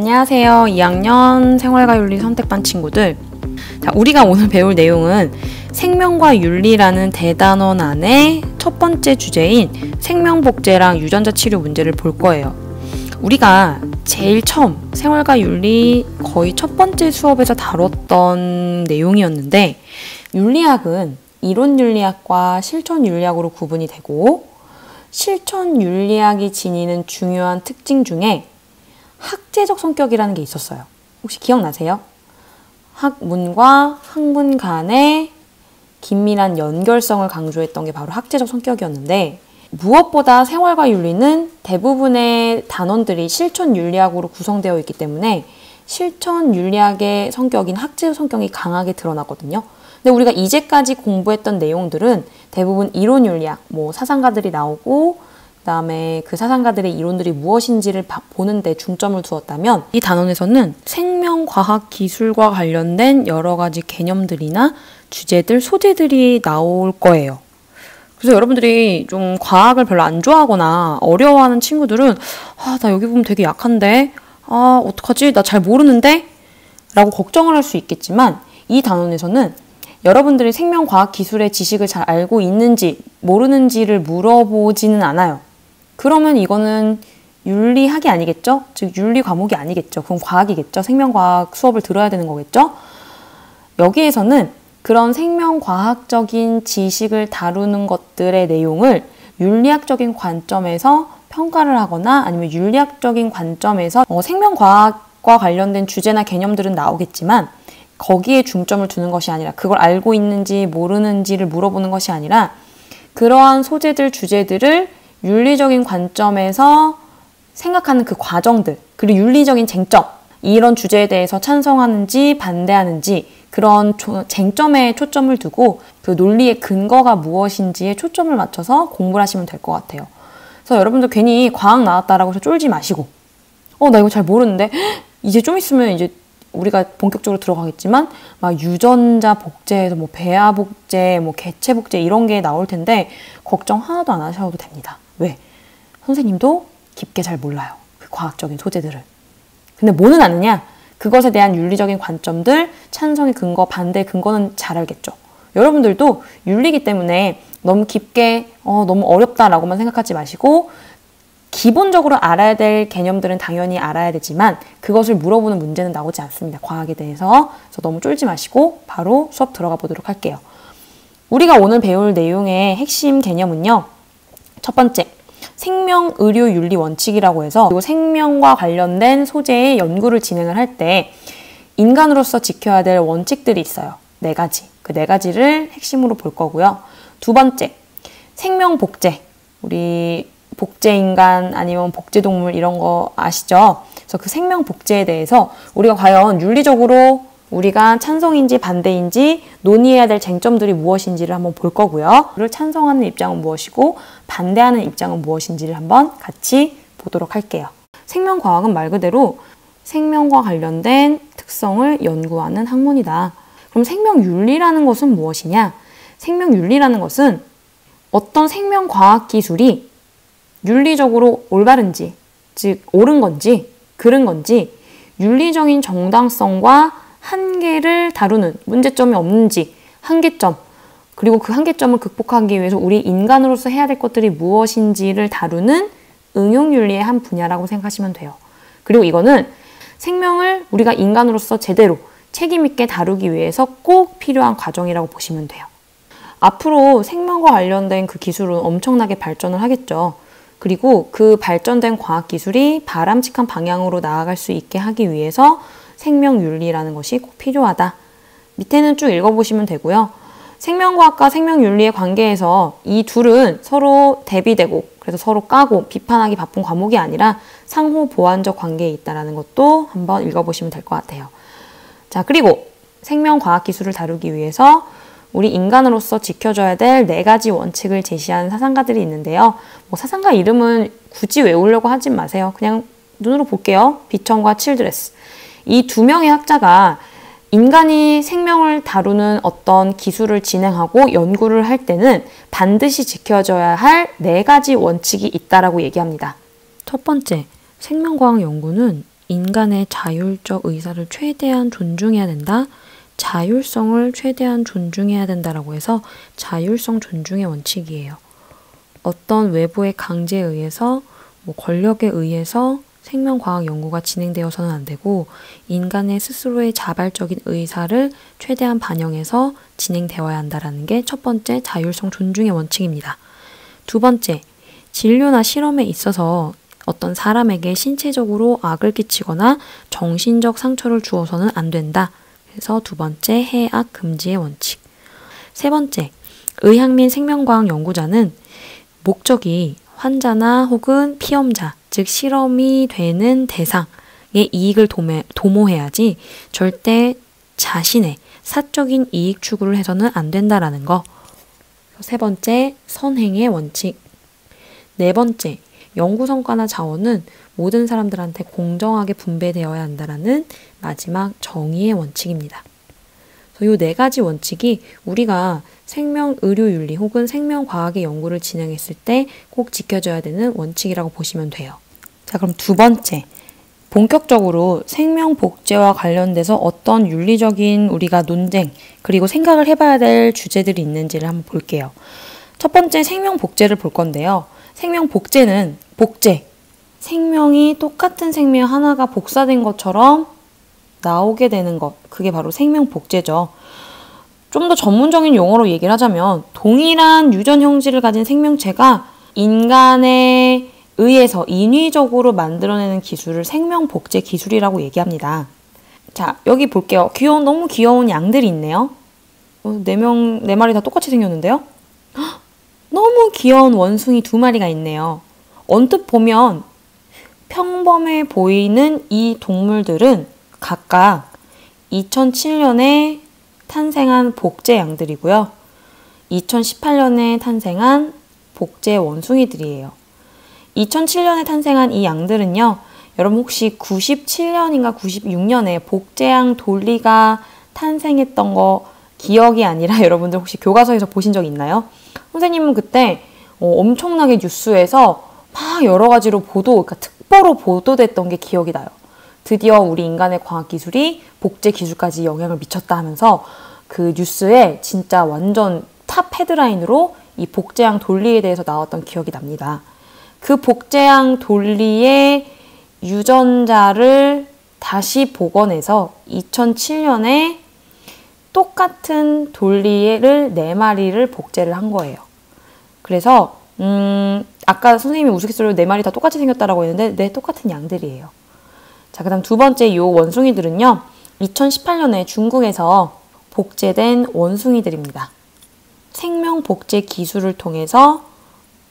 안녕하세요. 2학년 생활과윤리 선택반 친구들. 자, 우리가 오늘 배울 내용은 생명과 윤리라는 대단원 안에 첫 번째 주제인 생명복제랑 유전자 치료 문제를 볼 거예요. 우리가 제일 처음 생활과윤리 거의 첫 번째 수업에서 다뤘던 내용이었는데, 윤리학은 이론윤리학과 실천윤리학으로 구분이 되고, 실천윤리학이 지니는 중요한 특징 중에 학제적 성격이라는 게 있었어요. 혹시 기억나세요? 학문과 학문 간의 긴밀한 연결성을 강조했던 게 바로 학제적 성격이었는데, 무엇보다 생활과 윤리는 대부분의 단원들이 실천윤리학으로 구성되어 있기 때문에 실천윤리학의 성격인 학제적 성격이 강하게 드러나거든요. 근데 우리가 이제까지 공부했던 내용들은 대부분 이론윤리학, 사상가들이 나오고 그다음에 그 사상가들의 이론들이 무엇인지를 보는 데 중점을 두었다면, 이 단원에서는 생명과학 기술과 관련된 여러 가지 개념들이나 주제들, 소재들이 나올 거예요. 그래서 여러분들이 좀 과학을 별로 안 좋아하거나 어려워하는 친구들은 나 여기 보면 되게 약한데? 어떡하지? 나 잘 모르는데? 라고 걱정을 할 수 있겠지만, 이 단원에서는 여러분들이 생명과학 기술의 지식을 잘 알고 있는지 모르는지를 물어보지는 않아요. 그러면 이거는 윤리학이 아니겠죠? 즉 윤리 과목이 아니겠죠. 그럼 과학이겠죠. 생명과학 수업을 들어야 되는 거겠죠? 여기에서는 그런 생명과학적인 지식을 다루는 것들의 내용을 윤리학적인 관점에서 평가를 하거나 아니면 윤리학적인 관점에서 생명과학과 관련된 주제나 개념들은 나오겠지만, 거기에 중점을 두는 것이 아니라, 그걸 알고 있는지 모르는지를 물어보는 것이 아니라, 그러한 소재들, 주제들을 윤리적인 관점에서 생각하는 그 과정들, 그리고 윤리적인 쟁점, 이런 주제에 대해서 찬성하는지 반대하는지, 그런 쟁점에 초점을 두고 그 논리의 근거가 무엇인지에 초점을 맞춰서 공부를 하시면 될 것 같아요. 그래서 여러분들 괜히 과학 나왔다라고 해서 쫄지 마시고, 나 이거 잘 모르는데 이제 좀 있으면 이제 우리가 본격적으로 들어가겠지만 막 유전자 복제에서 배아 복제, 개체 복제 이런 게 나올 텐데 걱정 하나도 안 하셔도 됩니다. 왜? 선생님도 깊게 잘 몰라요. 그 과학적인 소재들을. 근데 뭐는 아느냐? 그것에 대한 윤리적인 관점들, 찬성의 근거, 반대의 근거는 잘 알겠죠. 여러분들도 윤리이기 때문에 너무 깊게 너무 어렵다라고만 생각하지 마시고, 기본적으로 알아야 될 개념들은 당연히 알아야 되지만 그것을 물어보는 문제는 나오지 않습니다. 과학에 대해서. 그래서 너무 쫄지 마시고 바로 수업 들어가 보도록 할게요. 우리가 오늘 배울 내용의 핵심 개념은요, 첫 번째, 생명의료윤리 원칙이라고 해서, 그리고 생명과 관련된 소재의 연구를 진행을 할 때 인간으로서 지켜야 될 원칙들이 있어요. 4가지. 그 4가지를 핵심으로 볼 거고요. 두 번째, 생명복제. 우리 복제인간 아니면 복제동물 이런 거 아시죠? 그래서 그 생명복제에 대해서 우리가 과연 윤리적으로 우리가 찬성인지 반대인지 논의해야 될 쟁점들이 무엇인지를 한번 볼 거고요. 그를 찬성하는 입장은 무엇이고 반대하는 입장은 무엇인지를 한번 같이 보도록 할게요. 생명과학은 말 그대로 생명과 관련된 특성을 연구하는 학문이다. 그럼 생명윤리라는 것은 무엇이냐? 생명윤리라는 것은 어떤 생명과학 기술이 윤리적으로 올바른지, 즉 옳은 건지 그른 건지, 윤리적인 정당성과 한계를 다루는, 문제점이 없는지, 한계점, 그리고 그 한계점을 극복하기 위해서 우리 인간으로서 해야 될 것들이 무엇인지를 다루는 응용윤리의 한 분야라고 생각하시면 돼요. 그리고 이거는 생명을 우리가 인간으로서 제대로 책임 있게 다루기 위해서 꼭 필요한 과정이라고 보시면 돼요. 앞으로 생명과 관련된 그 기술은 엄청나게 발전을 하겠죠. 그리고 그 발전된 과학기술이 바람직한 방향으로 나아갈 수 있게 하기 위해서 생명윤리라는 것이 꼭 필요하다. 밑에는 쭉 읽어보시면 되고요. 생명과학과 생명윤리의 관계에서 이 둘은 서로 대비되고, 그래서 서로 까고 비판하기 바쁜 과목이 아니라 상호 보완적 관계에 있다는 것도 한번 읽어보시면 될 것 같아요. 자, 그리고 생명과학기술을 다루기 위해서 우리 인간으로서 지켜줘야 될 4가지 원칙을 제시한 사상가들이 있는데요. 사상가 이름은 굳이 외우려고 하진 마세요. 그냥 눈으로 볼게요. 비천과 칠드레스. 이 2명의 학자가 인간이 생명을 다루는 어떤 기술을 진행하고 연구를 할 때는 반드시 지켜져야 할 4가지 원칙이 있다라고 얘기합니다. 첫 번째, 생명과학 연구는 인간의 자율적 의사를 최대한 존중해야 된다. 자율성을 최대한 존중해야 된다라고 해서 자율성 존중의 원칙이에요. 어떤 외부의 강제에 의해서 권력에 의해서 생명과학 연구가 진행되어서는 안 되고 인간의 스스로의 자발적인 의사를 최대한 반영해서 진행되어야 한다라는 게 첫 번째 자율성 존중의 원칙입니다. 두 번째, 진료나 실험에 있어서 어떤 사람에게 신체적으로 악을 끼치거나 정신적 상처를 주어서는 안 된다. 그래서 두 번째, 해악 금지의 원칙. 세 번째, 의학 및 생명과학 연구자는 목적이 환자나 혹은 피험자, 즉 실험이 되는 대상의 이익을 도모해야지 절대 자신의 사적인 이익 추구를 해서는 안 된다라는 거. 세 번째, 선행의 원칙. 네 번째, 연구 성과나 자원은 모든 사람들한테 공정하게 분배되어야 한다라는 마지막 정의의 원칙입니다. 이 네 가지 원칙이 우리가 생명의료윤리 혹은 생명과학의 연구를 진행했을 때 꼭 지켜져야 되는 원칙이라고 보시면 돼요. 자, 그럼 두 번째, 본격적으로 생명복제와 관련돼서 어떤 윤리적인 우리가 논쟁 그리고 생각을 해봐야 될 주제들이 있는지를 한번 볼게요. 첫 번째, 생명복제를 볼 건데요. 생명복제는 복제, 생명이 똑같은 생명 하나가 복사된 것처럼 나오게 되는 것, 그게 바로 생명복제죠. 좀 더 전문적인 용어로 얘기를 하자면 동일한 유전 형질을 가진 생명체가 인간에 의해서 인위적으로 만들어내는 기술을 생명복제 기술이라고 얘기합니다. 자, 여기 볼게요. 너무 귀여운 양들이 있네요. 네 마리 다 똑같이 생겼는데요? 헉, 너무 귀여운 원숭이 2마리가 있네요. 언뜻 보면 평범해 보이는 이 동물들은 각각 2007년에 탄생한 복제 양들이고요. 2018년에 탄생한 복제 원숭이들이에요. 2007년에 탄생한 이 양들은요. 여러분 혹시 97년인가 96년에 복제양 돌리가 탄생했던 거 기억이 아니라 여러분들 혹시 교과서에서 보신 적 있나요? 선생님은 그때 엄청나게 뉴스에서 막 여러 가지로 그러니까 특보로 보도됐던 게 기억이 나요. 드디어 우리 인간의 과학기술이 복제 기술까지 영향을 미쳤다 하면서 그 뉴스에 진짜 완전 탑 헤드라인으로 이 복제양 돌리에 대해서 나왔던 기억이 납니다. 그 복제양 돌리의 유전자를 다시 복원해서 2007년에 똑같은 돌리를 4마리를 복제를 한 거예요. 그래서 아까 선생님이 우스갯소리로 4마리 다 똑같이 생겼다라고 했는데 네, 똑같은 양들이에요. 자, 그 다음 두 번째 이 원숭이들은요. 2018년에 중국에서 복제된 원숭이들입니다. 생명 복제 기술을 통해서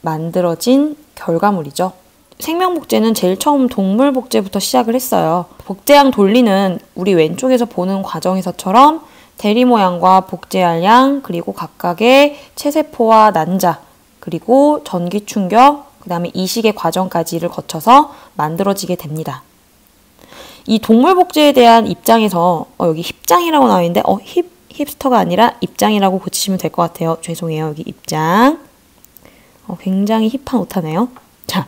만들어진 결과물이죠. 생명 복제는 제일 처음 동물 복제부터 시작을 했어요. 복제양 돌리는 우리 왼쪽에서 보는 과정에서처럼 대리 모양과 복제할 양, 그리고 각각의 체세포와 난자, 그리고 전기 충격, 그 다음에 이식의 과정까지를 거쳐서 만들어지게 됩니다. 이 동물 복제에 대한 입장에서 여기 힙장이라고 나와 있는데 힙스터가 아니라 입장이라고 고치시면 될 것 같아요. 죄송해요. 여기 입장. 굉장히 힙한 오타네요. 자,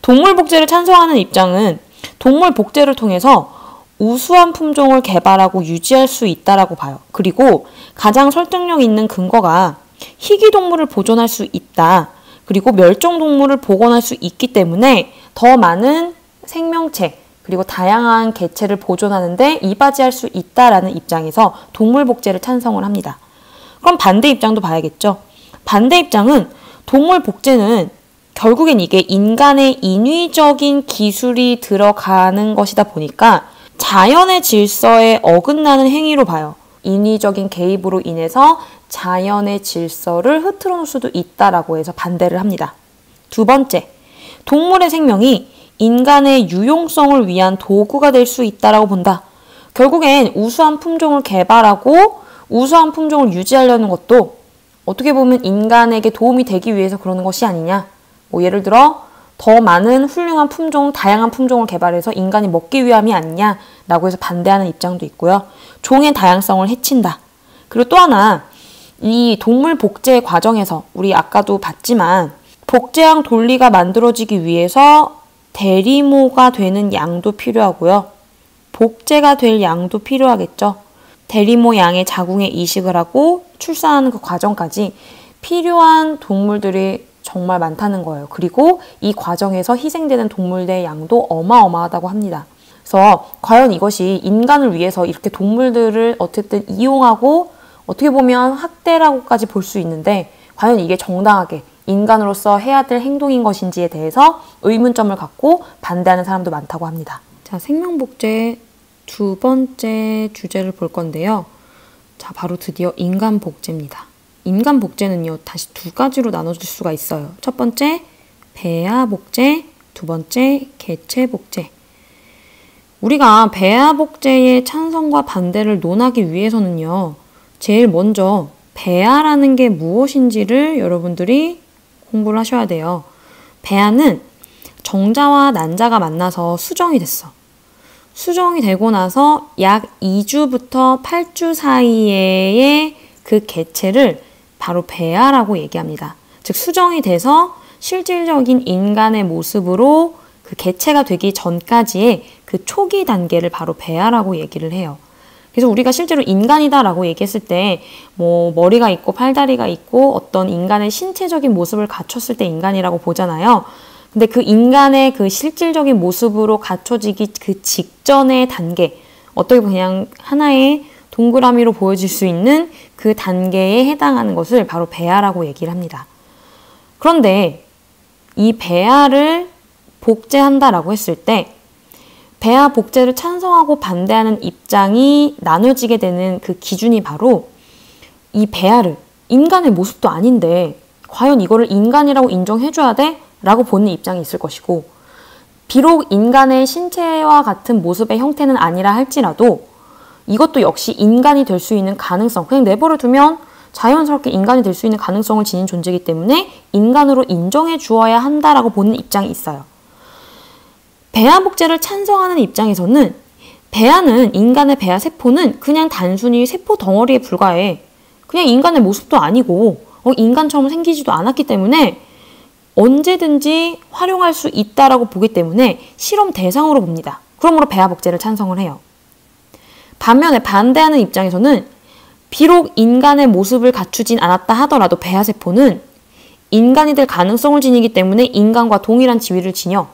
동물 복제를 찬성하는 입장은 동물 복제를 통해서 우수한 품종을 개발하고 유지할 수 있다라고 봐요. 그리고 가장 설득력 있는 근거가 희귀동물을 보존할 수 있다. 그리고 멸종동물을 복원할 수 있기 때문에 더 많은 생명체 그리고 다양한 개체를 보존하는데 이바지할 수 있다라는 입장에서 동물 복제를 찬성을 합니다. 그럼 반대 입장도 봐야겠죠. 반대 입장은 동물 복제는 결국엔 이게 인간의 인위적인 기술이 들어가는 것이다 보니까 자연의 질서에 어긋나는 행위로 봐요. 인위적인 개입으로 인해서 자연의 질서를 흐트러 놓을 수도 있다라고 해서 반대를 합니다. 두 번째, 동물의 생명이 인간의 유용성을 위한 도구가 될 수 있다라고 본다. 결국엔 우수한 품종을 개발하고 우수한 품종을 유지하려는 것도 어떻게 보면 인간에게 도움이 되기 위해서 그러는 것이 아니냐. 예를 들어 더 많은 훌륭한 품종, 다양한 품종을 개발해서 인간이 먹기 위함이 아니냐라고 해서 반대하는 입장도 있고요. 종의 다양성을 해친다. 그리고 또 하나, 이 동물 복제 과정에서 우리 아까도 봤지만 복제양 돌리가 만들어지기 위해서 대리모가 되는 양도 필요하고요. 복제가 될 양도 필요하겠죠. 대리모 양의 자궁에 이식을 하고 출산하는 그 과정까지 필요한 동물들이 정말 많다는 거예요. 그리고 이 과정에서 희생되는 동물들의 양도 어마어마하다고 합니다. 그래서 과연 이것이 인간을 위해서 이렇게 동물들을 어쨌든 이용하고 어떻게 보면 학대라고까지 볼 수 있는데 과연 이게 정당하게 인간으로서 해야 될 행동인 것인지에 대해서 의문점을 갖고 반대하는 사람도 많다고 합니다. 자, 생명복제 두 번째 주제를 볼 건데요. 자, 바로 드디어 인간복제입니다. 인간복제는요, 다시 두 가지로 나눠질 수가 있어요. 첫 번째, 배아복제, 두 번째, 개체복제. 우리가 배아복제의 찬성과 반대를 논하기 위해서는요, 제일 먼저 배아라는 게 무엇인지를 여러분들이 공부를 하셔야 돼요. 배아는 정자와 난자가 만나서 수정이 됐어. 수정이 되고 나서 약 2주부터 8주 사이의 그 개체를 바로 배아라고 얘기합니다. 즉 수정이 돼서 실질적인 인간의 모습으로 그 개체가 되기 전까지의 그 초기 단계를 바로 배아라고 얘기를 해요. 그래서 우리가 실제로 인간이다라고 얘기했을 때 뭐 머리가 있고 팔다리가 있고 어떤 인간의 신체적인 모습을 갖췄을 때 인간이라고 보잖아요. 근데 그 인간의 그 실질적인 모습으로 갖춰지기 그 직전의 단계, 어떻게 보면 그냥 하나의 동그라미로 보여질 수 있는 그 단계에 해당하는 것을 바로 배아라고 얘기를 합니다. 그런데 이 배아를 복제한다라고 했을 때 배아 복제를 찬성하고 반대하는 입장이 나눠지게 되는 그 기준이 바로 이 배아를 인간의 모습도 아닌데 과연 이거를 인간이라고 인정해줘야 돼? 라고 보는 입장이 있을 것이고, 비록 인간의 신체와 같은 모습의 형태는 아니라 할지라도 이것도 역시 인간이 될 수 있는 가능성, 그냥 내버려 두면 자연스럽게 인간이 될 수 있는 가능성을 지닌 존재이기 때문에 인간으로 인정해 주어야 한다라고 보는 입장이 있어요. 배아 복제를 찬성하는 입장에서는 배아는, 인간의 배아 세포는 그냥 단순히 세포 덩어리에 불과해. 그냥 인간의 모습도 아니고 인간처럼 생기지도 않았기 때문에 언제든지 활용할 수 있다라고 보기 때문에 실험 대상으로 봅니다. 그러므로 배아 복제를 찬성을 해요. 반면에 반대하는 입장에서는 비록 인간의 모습을 갖추진 않았다 하더라도 배아 세포는 인간이 될 가능성을 지니기 때문에 인간과 동일한 지위를 지녀.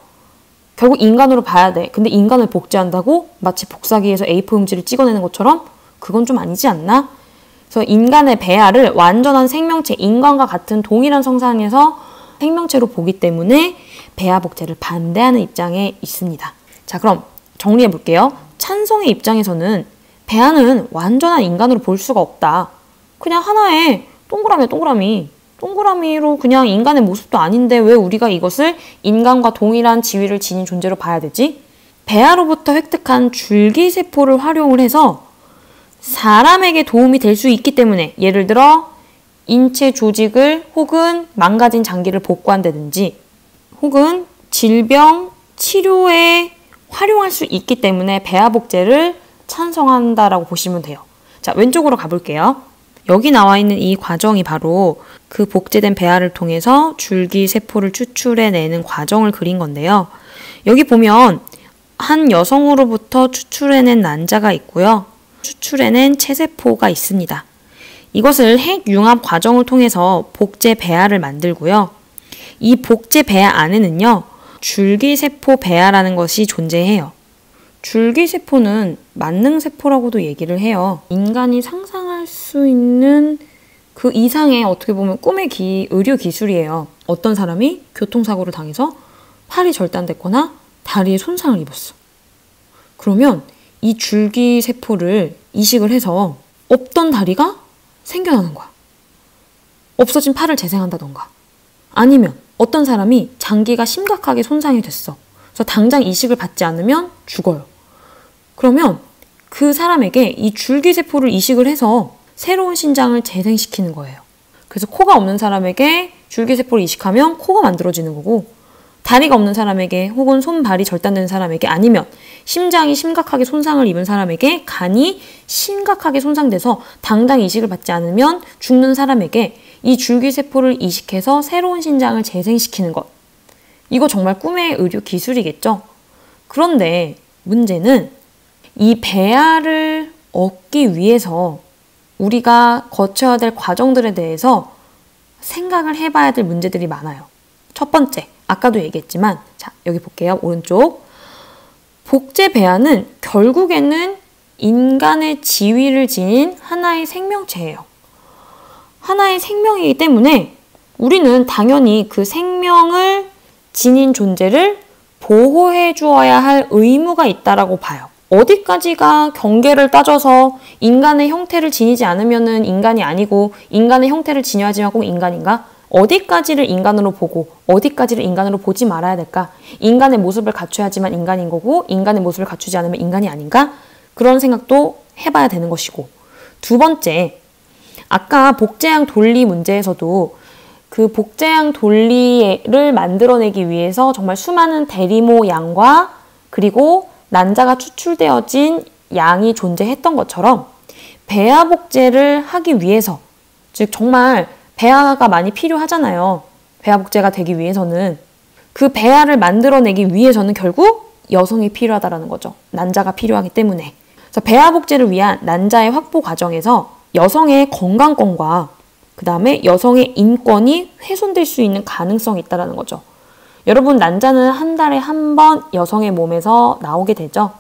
결국 인간으로 봐야 돼. 근데 인간을 복제한다고 마치 복사기에서 A4 용지를 찍어내는 것처럼 그건 좀 아니지 않나? 그래서 인간의 배아를 완전한 생명체, 인간과 같은 동일한 성상에서 생명체로 보기 때문에 배아 복제를 반대하는 입장에 있습니다. 자, 그럼 정리해 볼게요. 찬성의 입장에서는 배아는 완전한 인간으로 볼 수가 없다. 그냥 하나의 동그라미야, 동그라미. 동그라미로 그냥 인간의 모습도 아닌데 왜 우리가 이것을 인간과 동일한 지위를 지닌 존재로 봐야 되지? 배아로부터 획득한 줄기세포를 활용을 해서 사람에게 도움이 될 수 있기 때문에, 예를 들어 인체 조직을 혹은 망가진 장기를 복구한다든지 혹은 질병 치료에 활용할 수 있기 때문에 배아 복제를 찬성한다라고 보시면 돼요. 자, 왼쪽으로 가볼게요. 여기 나와 있는 이 과정이 바로 그 복제된 배아를 통해서 줄기세포를 추출해내는 과정을 그린 건데요. 여기 보면 한 여성으로부터 추출해낸 난자가 있고요. 추출해낸 체세포가 있습니다. 이것을 핵융합 과정을 통해서 복제 배아를 만들고요. 이 복제 배아 안에는요, 줄기세포 배아라는 것이 존재해요. 줄기세포는 만능세포라고도 얘기를 해요. 인간이 상상할 수 있는 그 이상의 어떻게 보면 꿈의 의료 기술이에요. 어떤 사람이 교통사고를 당해서 팔이 절단됐거나 다리에 손상을 입었어. 그러면 이 줄기세포를 이식을 해서 없던 다리가 생겨나는 거야. 없어진 팔을 재생한다던가. 아니면 어떤 사람이 장기가 심각하게 손상이 됐어. 그래서 당장 이식을 받지 않으면 죽어요. 그러면 그 사람에게 이 줄기세포를 이식을 해서 새로운 신장을 재생시키는 거예요. 그래서 코가 없는 사람에게 줄기세포를 이식하면 코가 만들어지는 거고, 다리가 없는 사람에게 혹은 손발이 절단된 사람에게, 아니면 심장이 심각하게 손상을 입은 사람에게 간이 심각하게 손상돼서 당장 이식을 받지 않으면 죽는 사람에게 이 줄기세포를 이식해서 새로운 신장을 재생시키는 것. 이거 정말 꿈의 의료 기술이겠죠? 그런데 문제는 이 배아를 얻기 위해서 우리가 거쳐야 될 과정들에 대해서 생각을 해봐야 될 문제들이 많아요. 첫 번째, 아까도 얘기했지만, 자, 여기 볼게요. 오른쪽. 복제 배아는 결국에는 인간의 지위를 지닌 하나의 생명체예요. 하나의 생명이기 때문에 우리는 당연히 그 생명을 지닌 존재를 보호해 주어야 할 의무가 있다라고 봐요. 어디까지가 경계를 따져서 인간의 형태를 지니지 않으면은 인간이 아니고 인간의 형태를 지녀야지만 꼭 인간인가? 어디까지를 인간으로 보고 어디까지를 인간으로 보지 말아야 될까? 인간의 모습을 갖춰야지만 인간인 거고 인간의 모습을 갖추지 않으면 인간이 아닌가? 그런 생각도 해봐야 되는 것이고. 두 번째, 아까 복제양 돌리 문제에서도 그 복제양 돌리를 만들어내기 위해서 정말 수많은 대리모 양과 그리고 난자가 추출되어진 양이 존재했던 것처럼 배아 복제를 하기 위해서, 즉 정말 배아가 많이 필요하잖아요. 배아 복제가 되기 위해서는 그 배아를 만들어내기 위해서는 결국 여성이 필요하다라는 거죠. 난자가 필요하기 때문에. 그래서 배아 복제를 위한 난자의 확보 과정에서 여성의 건강권과 그 다음에 여성의 인권이 훼손될 수 있는 가능성이 있다는 거죠. 여러분, 난자는 한 달에 한 번 여성의 몸에서 나오게 되죠.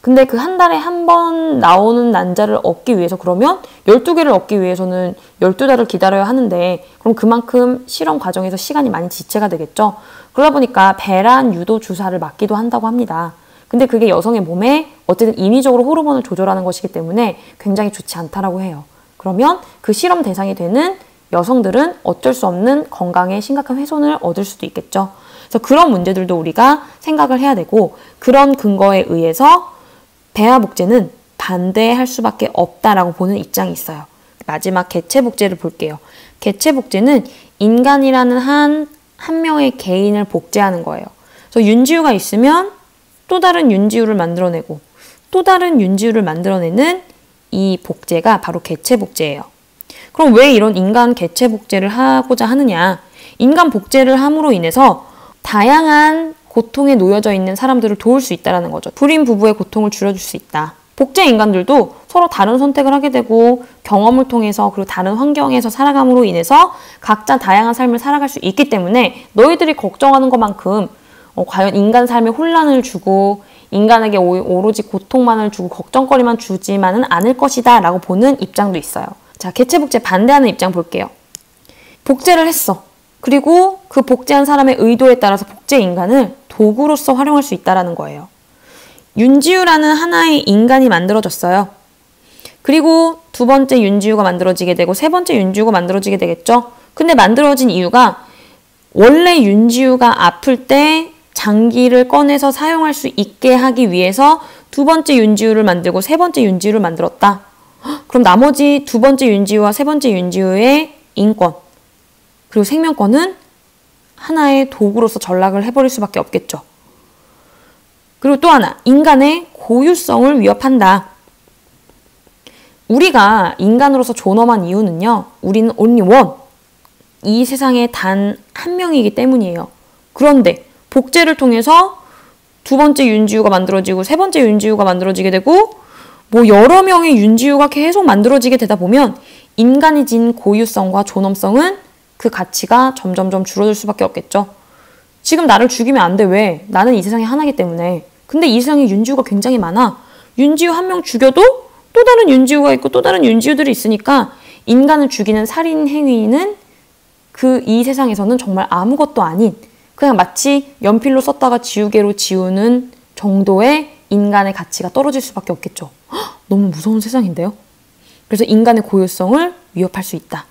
근데 그 한 달에 한 번 나오는 난자를 얻기 위해서, 그러면 12개를 얻기 위해서는 12달을 기다려야 하는데, 그럼 그만큼 실험 과정에서 시간이 많이 지체가 되겠죠. 그러다 보니까 배란 유도 주사를 맞기도 한다고 합니다. 근데 그게 여성의 몸에 어쨌든 인위적으로 호르몬을 조절하는 것이기 때문에 굉장히 좋지 않다라고 해요. 그러면 그 실험 대상이 되는 여성들은 어쩔 수 없는 건강에 심각한 훼손을 얻을 수도 있겠죠. 그래서 그런 문제들도 우리가 생각을 해야 되고, 그런 근거에 의해서 배아 복제는 반대할 수밖에 없다라고 보는 입장이 있어요. 마지막 개체 복제를 볼게요. 개체 복제는 인간이라는 한 명의 개인을 복제하는 거예요. 그래서 윤지유가 있으면 또 다른 윤지유를 만들어내고 또 다른 윤지유를 만들어내는 이 복제가 바로 개체 복제예요. 그럼 왜 이런 인간 개체 복제를 하고자 하느냐? 인간 복제를 함으로 인해서 다양한 고통에 놓여져 있는 사람들을 도울 수 있다는 거죠. 불임 부부의 고통을 줄여줄 수 있다. 복제 인간들도 서로 다른 선택을 하게 되고 경험을 통해서 그리고 다른 환경에서 살아감으로 인해서 각자 다양한 삶을 살아갈 수 있기 때문에 너희들이 걱정하는 것만큼 과연 인간 삶에 혼란을 주고 인간에게 오로지 고통만을 주고 걱정거리만 주지만은 않을 것이다 라고 보는 입장도 있어요. 자, 개체 복제 반대하는 입장 볼게요. 복제를 했어. 그리고 그 복제한 사람의 의도에 따라서 복제 인간을 도구로서 활용할 수 있다는 거예요. 윤지유라는 하나의 인간이 만들어졌어요. 그리고 두 번째 윤지유가 만들어지게 되고 세 번째 윤지유가 만들어지게 되겠죠. 근데 만들어진 이유가 원래 윤지유가 아플 때 장기를 꺼내서 사용할 수 있게 하기 위해서 두 번째 윤지유를 만들고 세 번째 윤지유를 만들었다. 그럼 나머지 두 번째 윤지유와 세 번째 윤지유의 인권 그리고 생명권은 하나의 도구로서 전락을 해버릴 수밖에 없겠죠. 그리고 또 하나, 인간의 고유성을 위협한다. 우리가 인간으로서 존엄한 이유는요, 우리는 only one, 이 세상에 단 한 명이기 때문이에요. 그런데 복제를 통해서 두 번째 윤지유가 만들어지고 세 번째 윤지유가 만들어지게 되고 뭐 여러 명의 윤지유가 계속 만들어지게 되다 보면 인간이 진 고유성과 존엄성은 그 가치가 점점점 줄어들 수밖에 없겠죠. 지금 나를 죽이면 안 돼. 왜? 나는 이 세상에 하나이기 때문에. 근데 이 세상에 윤지유가 굉장히 많아. 윤지유 한 명 죽여도 또 다른 윤지유가 있고 또 다른 윤지유들이 있으니까 인간을 죽이는 살인 행위는 이 세상에서는 정말 아무것도 아닌 그냥 마치 연필로 썼다가 지우개로 지우는 정도의 인간의 가치가 떨어질 수밖에 없겠죠. 헉, 너무 무서운 세상인데요. 그래서 인간의 고유성을 위협할 수 있다.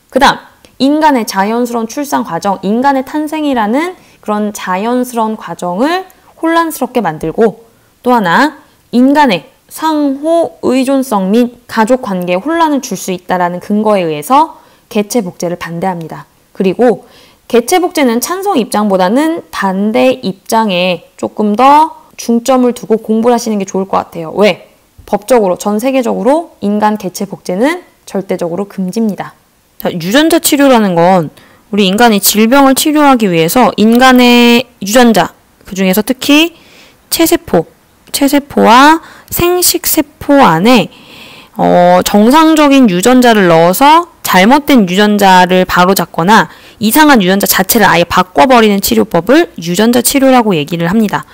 그 다음, 인간의 자연스러운 출산 과정, 인간의 탄생이라는 그런 자연스러운 과정을 혼란스럽게 만들고 또 하나, 인간의 상호 의존성 및 가족 관계에 혼란을 줄 수 있다는 근거에 의해서 개체 복제를 반대합니다. 그리고 개체 복제는 찬성 입장보다는 반대 입장에 조금 더 중점을 두고 공부를 하시는 게 좋을 것 같아요. 왜? 법적으로 전 세계적으로 인간 개체 복제는 절대적으로 금지입니다. 자, 유전자 치료라는 건 우리 인간이 질병을 치료하기 위해서 인간의 유전자, 그 중에서 특히 체세포, 체세포와 생식세포 안에 정상적인 유전자를 넣어서 잘못된 유전자를 바로잡거나 이상한 유전자 자체를 아예 바꿔버리는 치료법을 유전자 치료라고 얘기를 합니다.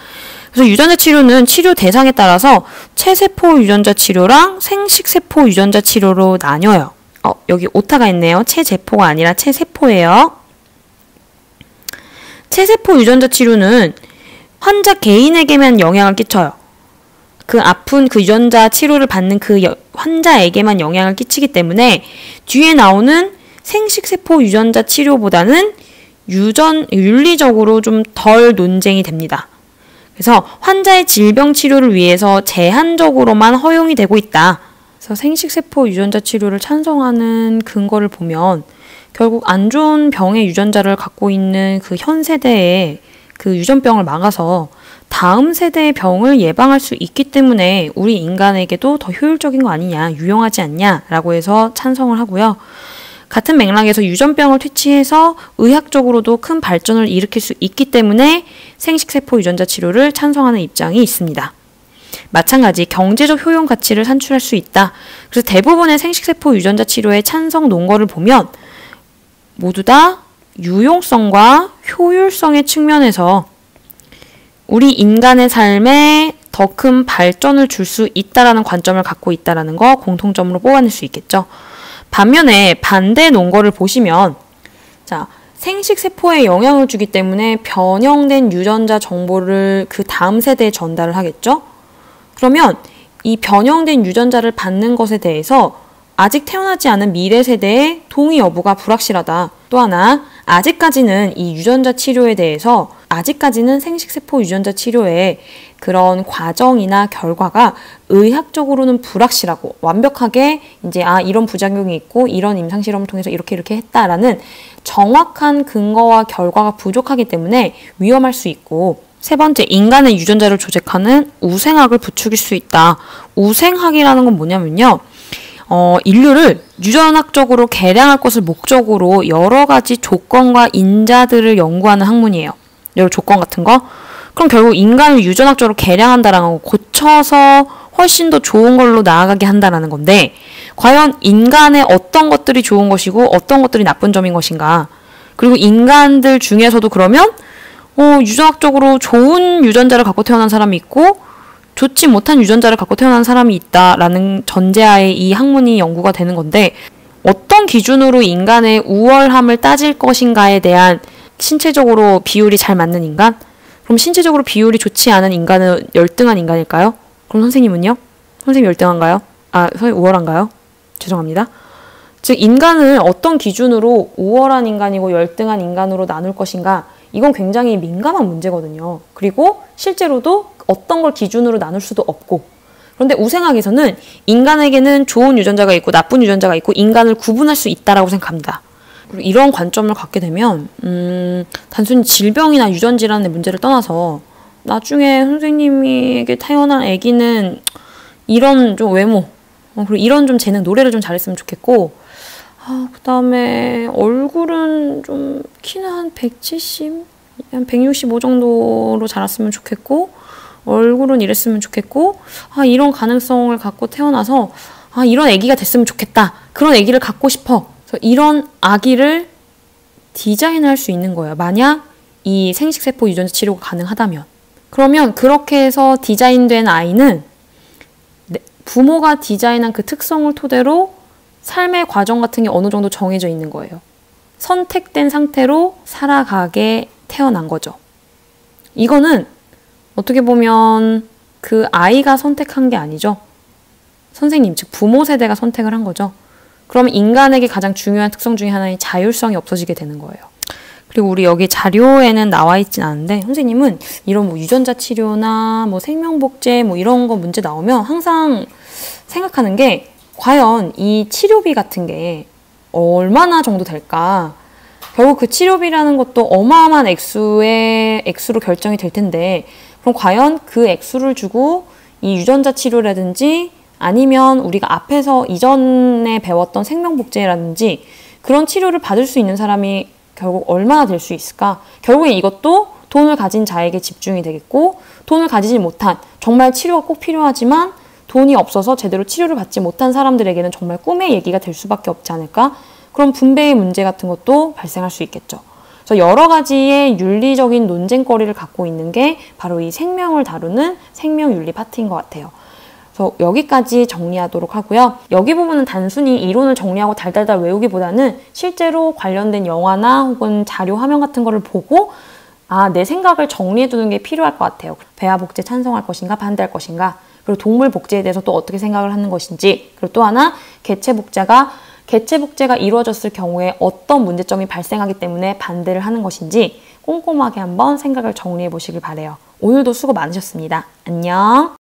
그래서 유전자 치료는 치료 대상에 따라서 체세포 유전자 치료랑 생식세포 유전자 치료로 나뉘어요. 여기 오타가 있네요. 체세포가 아니라 체세포예요. 체세포 유전자 치료는 환자 개인에게만 영향을 끼쳐요. 그 아픈 그 유전자 치료를 받는 그 환자에게만 영향을 끼치기 때문에 뒤에 나오는 생식세포 유전자 치료보다는 윤리적으로 좀 덜 논쟁이 됩니다. 그래서 환자의 질병 치료를 위해서 제한적으로만 허용이 되고 있다. 그래서 생식세포 유전자 치료를 찬성하는 근거를 보면 결국 안 좋은 병의 유전자를 갖고 있는 그 현 세대의 그 유전병을 막아서 다음 세대의 병을 예방할 수 있기 때문에 우리 인간에게도 더 효율적인 거 아니냐, 유용하지 않냐라고 해서 찬성을 하고요. 같은 맥락에서 유전병을 퇴치해서 의학적으로도 큰 발전을 일으킬 수 있기 때문에 생식세포 유전자 치료를 찬성하는 입장이 있습니다. 마찬가지 경제적 효용 가치를 산출할 수 있다. 그래서 대부분의 생식세포 유전자 치료의 찬성 논거를 보면 모두 다 유용성과 효율성의 측면에서 우리 인간의 삶에 더 큰 발전을 줄 수 있다라는 관점을 갖고 있다라는 거 공통점으로 뽑아낼 수 있겠죠. 반면에 반대 논거를 보시면 자, 생식세포에 영향을 주기 때문에 변형된 유전자 정보를 그 다음 세대에 전달을 하겠죠. 그러면 이 변형된 유전자를 받는 것에 대해서 아직 태어나지 않은 미래 세대의 동의 여부가 불확실하다. 또 하나, 아직까지는 이 유전자 치료에 대해서 아직까지는 생식세포 유전자 치료의 그런 과정이나 결과가 의학적으로는 불확실하고 완벽하게 이제 이런 부작용이 있고 이런 임상실험을 통해서 이렇게 했다라는 정확한 근거와 결과가 부족하기 때문에 위험할 수 있고 세 번째, 인간의 유전자를 조작하는 우생학을 부추길 수 있다. 우생학이라는 건 뭐냐면요. 인류를 유전학적으로 개량할 것을 목적으로 여러 가지 조건과 인자들을 연구하는 학문이에요. 여러 조건 같은 거. 그럼 결국 인간을 유전학적으로 개량한다라는 거, 고쳐서 훨씬 더 좋은 걸로 나아가게 한다라는 건데 과연 인간의 어떤 것들이 좋은 것이고 어떤 것들이 나쁜 점인 것인가. 그리고 인간들 중에서도 그러면 유전학적으로 좋은 유전자를 갖고 태어난 사람이 있고 좋지 못한 유전자를 갖고 태어난 사람이 있다라는 전제하에 이 학문이 연구가 되는 건데 어떤 기준으로 인간의 우월함을 따질 것인가에 대한 신체적으로 비율이 잘 맞는 인간? 그럼 신체적으로 비율이 좋지 않은 인간은 열등한 인간일까요? 그럼 선생님은요? 선생님 열등한가요? 선생님 우월한가요? 죄송합니다. 즉 인간을 어떤 기준으로 우월한 인간이고 열등한 인간으로 나눌 것인가 이건 굉장히 민감한 문제거든요. 그리고 실제로도 어떤 걸 기준으로 나눌 수도 없고 그런데 우생학에서는 인간에게는 좋은 유전자가 있고 나쁜 유전자가 있고 인간을 구분할 수 있다라고 생각합니다. 그리고 이런 관점을 갖게 되면 단순히 질병이나 유전질환의 문제를 떠나서 나중에 선생님에게 태어난 아기는 이런 좀 외모 그리고 이런 좀 재능, 노래를 좀 잘했으면 좋겠고 그 다음에 얼굴은 좀 키는 한 170, 한 165 정도로 자랐으면 좋겠고 얼굴은 이랬으면 좋겠고 이런 가능성을 갖고 태어나서 이런 아기가 됐으면 좋겠다. 그런 아기를 갖고 싶어. 그래서 이런 아기를 디자인할 수 있는 거예요. 만약 이 생식세포 유전자 치료가 가능하다면. 그러면 그렇게 해서 디자인된 아이는 부모가 디자인한 그 특성을 토대로 삶의 과정 같은 게 어느 정도 정해져 있는 거예요. 선택된 상태로 살아가게 태어난 거죠. 이거는 어떻게 보면 그 아이가 선택한 게 아니죠. 선생님, 즉 부모 세대가 선택을 한 거죠. 그러면 인간에게 가장 중요한 특성 중에 하나인 자율성이 없어지게 되는 거예요. 그리고 우리 여기 자료에는 나와 있진 않은데 선생님은 이런 유전자 치료나 생명복제 이런 거 문제 나오면 항상 생각하는 게 과연 이 치료비 같은 게 얼마나 정도 될까? 결국 그 치료비라는 것도 어마어마한 액수로 결정이 될 텐데 그럼 과연 그 액수를 주고 이 유전자 치료라든지 아니면 우리가 앞에서 이전에 배웠던 생명복제라든지 그런 치료를 받을 수 있는 사람이 결국 얼마나 될 수 있을까? 결국에 이것도 돈을 가진 자에게 집중이 되겠고, 돈을 가지지 못한, 정말 치료가 꼭 필요하지만 돈이 없어서 제대로 치료를 받지 못한 사람들에게는 정말 꿈의 얘기가 될 수밖에 없지 않을까? 그런 분배의 문제 같은 것도 발생할 수 있겠죠. 그래서 여러 가지의 윤리적인 논쟁거리를 갖고 있는 게 바로 이 생명을 다루는 생명윤리 파트인 것 같아요. 그래서 여기까지 정리하도록 하고요. 여기 부분은 단순히 이론을 정리하고 달달달 외우기보다는 실제로 관련된 영화나 혹은 자료 화면 같은 거를 보고 내 생각을 정리해두는 게 필요할 것 같아요. 배아 복제 찬성할 것인가 반대할 것인가, 그리고 동물 복제에 대해서 또 어떻게 생각을 하는 것인지, 그리고 또 하나 개체 복제가 이루어졌을 경우에 어떤 문제점이 발생하기 때문에 반대를 하는 것인지 꼼꼼하게 한번 생각을 정리해 보시길 바래요. 오늘도 수고 많으셨습니다. 안녕.